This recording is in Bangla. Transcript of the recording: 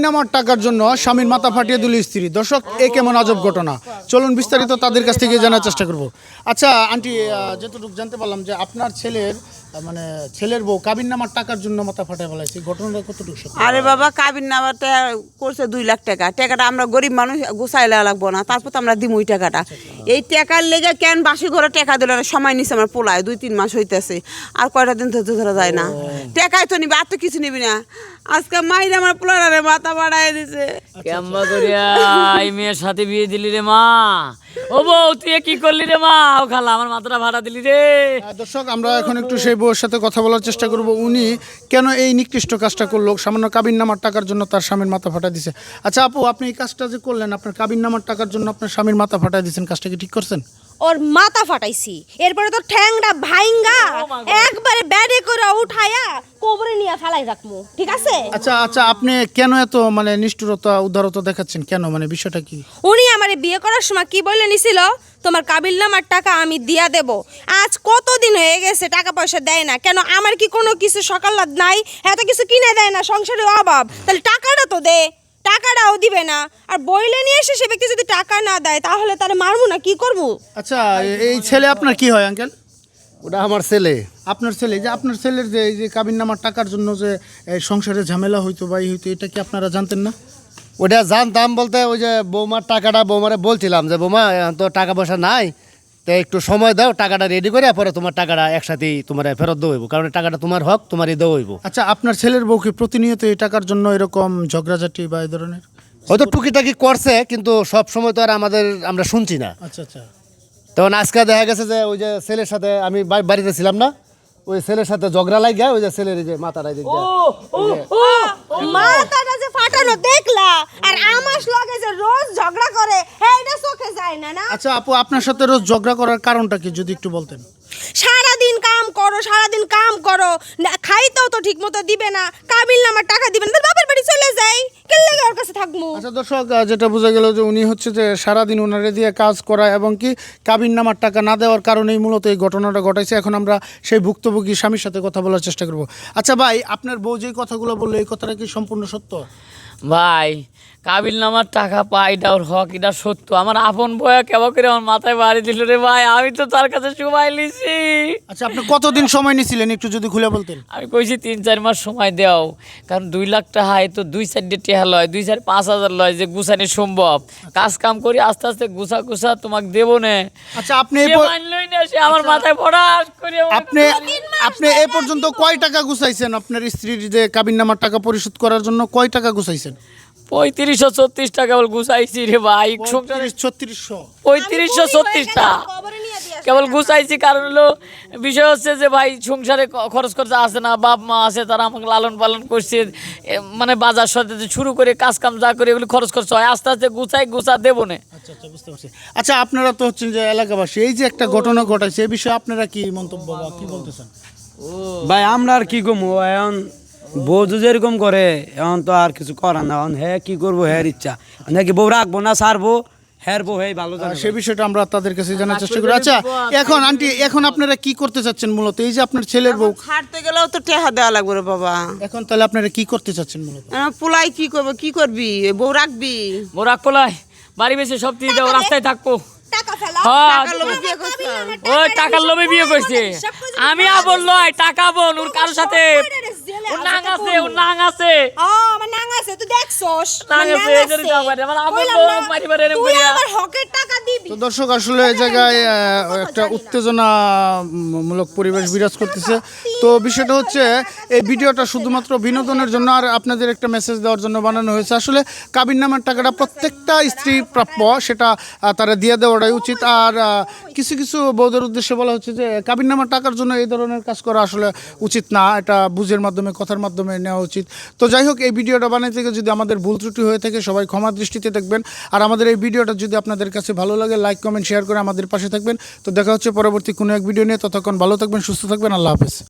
নামার টাকার জন্য স্বামীর মাথা ফাটিয়ে দিল স্ত্রী। দর্শক, এ কেমন আজব ঘটনা, চলুন বিস্তারিত তাদের কাছ থেকে জানার চেষ্টা করব। আচ্ছা আন্টি, যতটুকু জানতে পারলাম যে আপনার ছেলের বউ কাবিন নামার টাকার জন্য মাথা ফাটায় ফেলাইছে, ঘটনাটা কতটুকু সত্যি? আরে বাবা, কাবিন নামাটা করছে 2 লাখ টাকা। টাকাটা আমরা গরিব মানুষ গুছাইলে লাগবো না, তারপর তো আমরা দিম ওই টাকাটা। এই টাকার লেগে কেন বাসি ঘরে টাকা দিল না? সময় নিছে আমার পোলায়, 2-3 মাস হইতেছে, আর কয়টা দিন তো ধরা যায় না। টাকাই তো নিবি, আর তো কিছু নিবি না। আজকে মাইরে আমার পোলারে মাথা বাড়াই দিছে। কেমবা করিয়া এই মেয়ের সাথে বিয়ে দিলি রে মা? ও বউ, তুই কি করলি রে মা? ও খালা, আমার মাথাটা ভাড়া দিলি রে। দর্শক, আমরা এখন একটু সেই বউয়ের সাথে কথা বলার চেষ্টা করব, উনি কেন এই নিকৃষ্ট কাজটা করলো, সামান্য কাবিন নামার টাকার জন্য তার স্বামীর মাথা ফাটা দিছে। আচ্ছা আপু, আপনি এই কাজটা যে করলেন, আপনার কাবিন নামার টাকার জন্য আপনার স্বামীর মাথা ফাটা দিয়েছেন, কাজটা কি ঠিক করছেন? ওর মাথা ফাটাইছি, এরপরে তো ঠ্যাংটা ভাইঙ্গা একবারে ব্যাডে করে উঠায়া কোবরে নিয়ে ফেলাই রাখমু, ঠিক আছে? আচ্ছা আচ্ছা, আপনি কেন এত নিষ্ঠুরতা উদারতা দেখাচ্ছেন কেন, বিষয়টা কি? উনি আমারে বিয়ে করার সময় কি বলে নিছিল, তোমার কাবিল নামার টাকা আমি দিয়া দেব। আজ কতদিন হয়ে গেছে টাকা পয়সা দেয় না কেন? আমার কি কোনো কিছু সকালাত নাই? এত কিছু কিনে দেয় না, সংসারে অভাব, তাহলে টাকাটা তো দে। টাকাটাও দিবে না, আর বইলে নিয়ে এসে সে ব্যক্তি যদি টাকা না দেয় তাহলে তারে মারবো না, কি করবো? আচ্ছা, এই ছেলে আপনার কি হয় আঙ্কেল? ওটা আমার ছেলে। আপনার ছেলে, যে আপনার ছেলের যে এই যে কাবিন নামার টাকার জন্য যে সংসারে ঝামেলা হইতো বা হইতো, এটা কি আপনারা জানতেন না? ওটা জানতাম বলতে, ওই যে বৌমার টাকাটা বৌমারে বলছিলাম যে বৌমা, তো টাকা পয়সা নাই, তো একটু সময় দাও, টাকাটা রেডি করে পরে তোমার টাকাটা একসাথেই তোমার ফেরত দেওয়া হইব, কারণ টাকাটা তোমার হক, তোমারই দেওয়া হইব। আচ্ছা, আপনার ছেলের বউকে প্রতিনিয়ত এই টাকার জন্য এরকম ঝগড়াঝাটি বা এই ধরনের? হয়তো টুকিটাকি করছে, কিন্তু সব সময় তো আর আমরা শুনছি না। আচ্ছা আচ্ছা। তখন আজকে দেখা গেছে যে ওই যে ছেলের সাথে আমি বাড়িতে ছিলাম না, ওই ছেলের সাথে ঝগড়া লাগিয়া ওই যে ছেলের যে মাথাটা মাথাটা যে ফাটানো দেখলা, আর আমার লগে যে রোজ ঝগড়া করে, হ্যাঁ এটা চোখে যায় না না? আচ্ছা আপু, আপনার সাথে রোজ ঝগড়া করার কারণটা কি যদি একটু বলতেন? সারাদিন কাম করো না, খাইতেও তো ঠিক মতো দিবে না, কাবিল নামার টাকা দিবে না, বাপের বাড়ি চলে যাই, কেন লাগে ওর কাছে থাকবো? আচ্ছা দর্শক, যেটা বোঝা গেল যে উনি হচ্ছে যে সারাদিন ওনারে দিয়ে কাজ করা এবং কি কাবিন নামার টাকা না দেওয়ার কারণেই মূলত এই ঘটনাটা ঘটাইছে। এখন আমরা সেই ভুক্তভোগী স্বামীর সাথে কথা বলার চেষ্টা করব। আচ্ছা ভাই, আপনার বউ যে কথাগুলো বললো, এই কথাটা কি সম্পূর্ণ সত্য? ভাই, কাবিল নামার টাকা পাই, এটা ওর হক, এটা সত্য। আমার আপন বয়া কেমন করে আমার মাথায় বাড়ি দিল রে ভাই, আমি তো তার কাছে সময় নিছি। আচ্ছা, আপনি কতদিন সময় নিয়েছিলেন একটু যদি খুলে বলতেন? আমি কইছি 3-4 মাস সময় দেও, কারণ 2 লাখ টাকা তো 2 সাইডে টেহা লয়, 2-4-5 হাজার লয়, যে গুছানি সম্ভব। কাজ কাম করি আস্তে আস্তে গুছা তোমাকে দেবো না। আচ্ছা, আপনি মানলই না, সে আমার মাথায় ফড়াস করে। আপনি এ পর্যন্ত কয় টাকা গুছাইছেন আপনার স্ত্রীর যে কাবিন নামার টাকা পরিশোধ করার জন্য? কয় টাকা গুছাইছেন? 3536 টাকা বল গুছাইছি রে ভাই। 3536 3536 টাকা কেবল গুছাইছি। কারণ হলো বিষয় হচ্ছে যে ভাই, সংসারে খরচ খরচা আছে না, বাপ মা আছে, তারা আমাকে লালন পালন করছে, বাজার সাথে শুরু করে কাজ কাম যা করে এগুলো খরচ খরচ হয়, আস্তে আস্তে গুছা দেবো না। আচ্ছা আচ্ছা, বুঝতে পারছি। আচ্ছা, আপনারা তো হচ্ছেন যে এলাকাবাসী, এই যে একটা ঘটনা ঘটাইছে, এই বিষয়ে আপনারা কি মন্তব্য বা কি বলতেছেন? ভাই আমরা আর কি কমু, এখন বউ যদি এরকম করে, এখন তো আর কিছু করার না। এখন হ্যাঁ কি করবো, হ্যাঁ ইচ্ছা নাকি বউ রাখবো না ছাড়বো, হ্যাঁ বউ হ্যাঁ ভালো জানে। সেই বিষয়টা আমরা তাদের কাছে জানার চেষ্টা করি। আচ্ছা এখন আন্টি, এখন আপনারা কি করতে চাচ্ছেন মূলত? এই যে আপনার ছেলের বউ ছাড়তে গেলেও তো টাকা দেওয়া লাগবে রে বাবা। এখন তাহলে আপনারা কি করতে চাচ্ছেন মূলত? পোলাই কি করবো, কি করবি? বউ রাখবি? মোরা কোলায় বাড়ি বেশি সব দিয়ে দেবো, রাস্তায় থাকবো। টাকা ফেলা, টাকার লোভে বিয়ে করছে। ওই টাকার লোভে বিয়ে করছে। আমি আবল নয়, টাকা বল। ওর কারোর সাথে ওর নাং আছে, ওর নাং আছে। আমার নাং আছে, তুই দেখছস? নাং আছে, এদের দাও বাড়ি। আমার আবল লোক মারি বাড়ি এরকম তুই করিয়া। আমার হকের টাকা দিবি। তো দর্শক, আসলে এই জায়গায় একটা উত্তেজনামূলক পরিবেশ বিরাজ করতেছে। তো বিষয়টা হচ্ছে, এই ভিডিওটা শুধুমাত্র বিনোদনের জন্য আর আপনাদের একটা মেসেজ দেওয়ার জন্য বানানো হয়েছে। আসলে কাবিন নামার টাকাটা প্রত্যেকটা স্ত্রী প্রাপ্য, সেটা তারা দিয়ে দেওয়াটাই উচিত। আর কিছু কিছু বউদের উদ্দেশ্যে বলা হচ্ছে যে কাবিন নামার টাকার জন্য এই ধরনের কাজ করা আসলে উচিত না, এটা বুঝের মাধ্যমে, কথার মাধ্যমে নেওয়া উচিত। তো যাই হোক, এই ভিডিওটা বানাতে থেকে যদি আমাদের ভুল ত্রুটি হয়ে থাকে, সবাই ক্ষমা দৃষ্টিতে দেখবেন। আর আমাদের এই ভিডিওটা যদি আপনাদের কাছে ভালো লাগে, লাইক কমেন্ট শেয়ার করে আমাদের পাশে থাকবেন। তো দেখা হচ্ছে পরবর্তী কোনো এক ভিডিও নিয়ে। ততক্ষণ ভালো থাকবেন, সুস্থ থাকবেন, আল্লাহ হাফেজ।